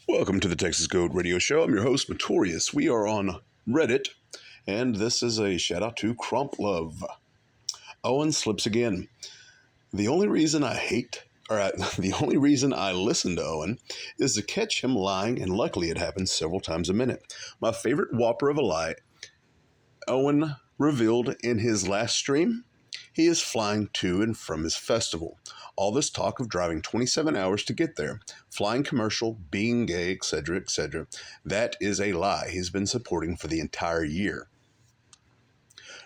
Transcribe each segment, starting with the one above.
Welcome to the Texas Goat Radio Show. I'm your host, Notorious. We are on Reddit, and this is a shout out to Crump Love. Owen slips again. The only reason the only reason I listen to Owen is to catch him lying, and luckily it happens several times a minute. My favorite whopper of a lie, Owen revealed in his last stream, he is flying to and from his festival. All this talk of driving 27 hours to get there, flying commercial, being gay, etc., that is a lie he's been supporting for the entire year.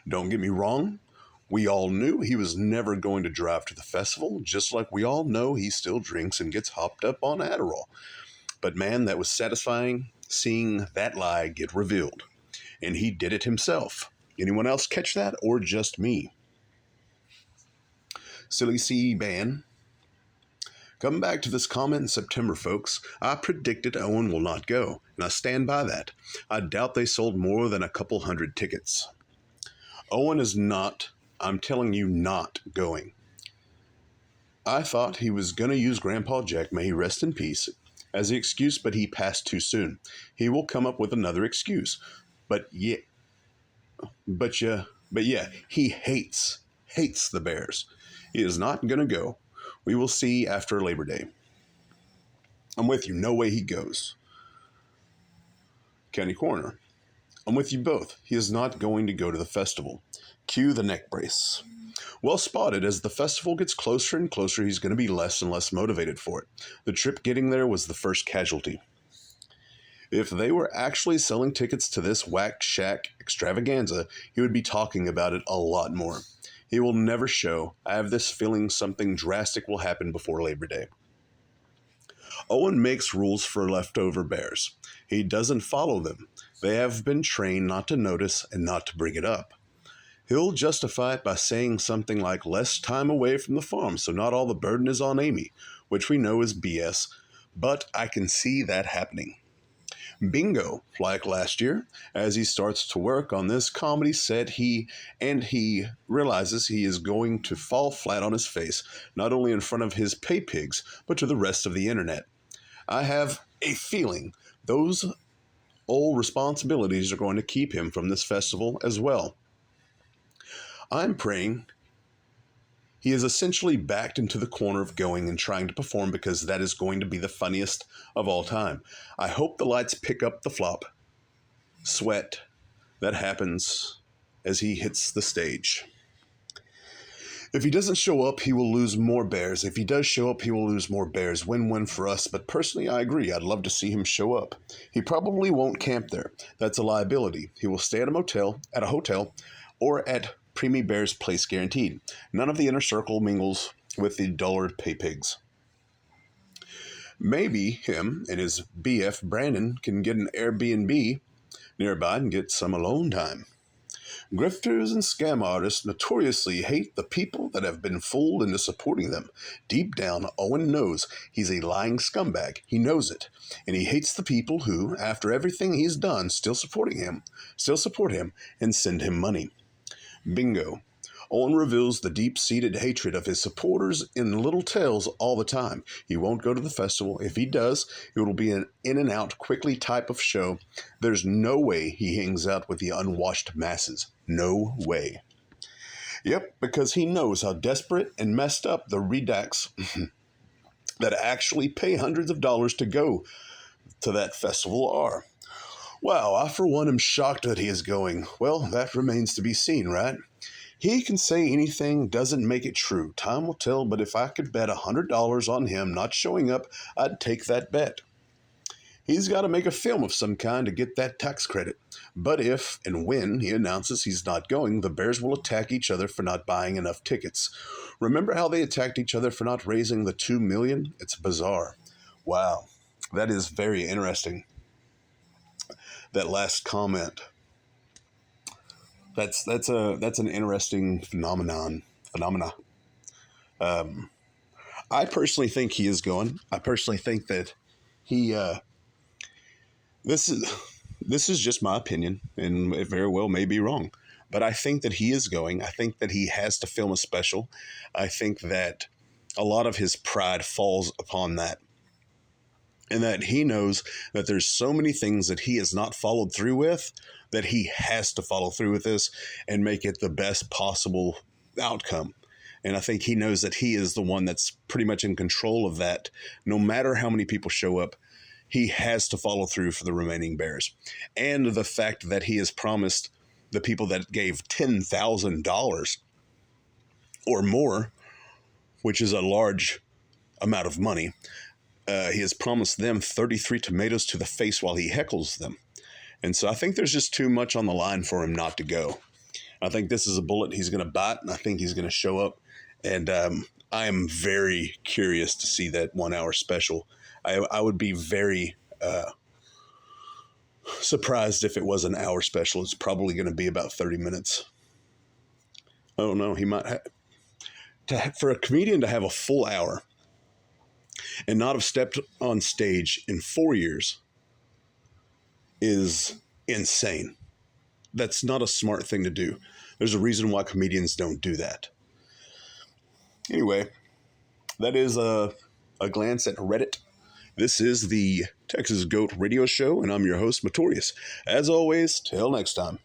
Don't get me wrong, we all knew he was never going to drive to the festival, just like we all know he still drinks and gets hopped up on Adderall. But man, that was satisfying seeing that lie get revealed. And he did it himself. Anyone else catch that, or just me? Silly C Ban. Coming back to this comment in September, folks, I predicted Owen will not go, and I stand by that. I doubt they sold more than a couple hundred tickets. Owen is not, I'm telling you, not going. I thought he was going to use Grandpa Jack, may he rest in peace, as the excuse, but he passed too soon. He will come up with another excuse. But yeah, he hates the Bears. He is not going to go. We will see after Labor Day. I'm with you. No way he goes. County Coroner. I'm with you both. He is not going to go to the festival. Cue the neck brace. Well spotted. As the festival gets closer and closer, he's going to be less and less motivated for it. The trip getting there was the first casualty. If they were actually selling tickets to this whack shack extravaganza, he would be talking about it a lot more. He will never show. I have this feeling something drastic will happen before Labor Day. Owen makes rules for leftover bears. He doesn't follow them. They have been trained not to notice and not to bring it up. He'll justify it by saying something like less time away from the farm, so not all the burden is on Amy, which we know is BS, but I can see that happening. Bingo, like last year, as he starts to work on this comedy set, he realizes he is going to fall flat on his face, not only in front of his pay pigs, but to the rest of the internet. I have a feeling those old responsibilities are going to keep him from this festival as well. I'm praying he is essentially backed into the corner of going and trying to perform because that is going to be the funniest of all time. I hope the lights pick up the flop, sweat that happens as he hits the stage. If he doesn't show up, he will lose more bears. If he does show up, he will lose more bears. Win-win for us, but personally, I agree. I'd love to see him show up. He probably won't camp there. That's a liability. He will stay at a hotel, or at Preemie Bear's place guaranteed. None of the inner circle mingles with the duller pay pigs. Maybe him and his BF Brandon can get an Airbnb nearby and get some alone time. Grifters and scam artists notoriously hate the people that have been fooled into supporting them. Deep down, Owen knows he's a lying scumbag. He knows it. And he hates the people who, after everything he's done, still support him, and send him money. Bingo. Owen reveals the deep-seated hatred of his supporters in little tales all the time. He won't go to the festival. If he does, it will be an in-and-out, quickly type of show. There's no way he hangs out with the unwashed masses. No way. Yep, because he knows how desperate and messed up the redacts that actually pay hundreds of dollars to go to that festival are. Wow, I for one am shocked that he is going. Well, that remains to be seen, right? He can say anything, doesn't make it true. Time will tell, but if I could bet $100 on him not showing up, I'd take that bet. He's got to make a film of some kind to get that tax credit. But if and when he announces he's not going, the Bears will attack each other for not buying enough tickets. Remember how they attacked each other for not raising the $2 million? It's bizarre. Wow, that is very interesting. That last comment. That's an interesting phenomena. I personally think he is going. I personally think that he. This is just my opinion, and it very well may be wrong. But I think that he is going. I think that he has to film a special. I think that a lot of his pride falls upon that. and that he knows that there's so many things that he has not followed through with that he has to follow through with this and make it the best possible outcome. And I think he knows that he is the one that's pretty much in control of that. No matter how many people show up, he has to follow through for the remaining bears. And the fact that he has promised the people that gave $10,000 or more, which is a large amount of money, he has promised them 33 tomatoes to the face while he heckles them. And so I think there's just too much on the line for him not to go. I think this is a bullet he's going to bite, and I think he's going to show up. And I am very curious to see that 1 hour special. I would be very surprised if it was an hour special. It's probably going to be about 30 minutes. I don't know. He might for a comedian to have a full hour and not have stepped on stage in 4 years is insane. That's not a smart thing to do. There's a reason why comedians don't do that. Anyway, that is a glance at Reddit. This is the Texas Goat Radio Show, and I'm your host, Matorius. As always, till next time.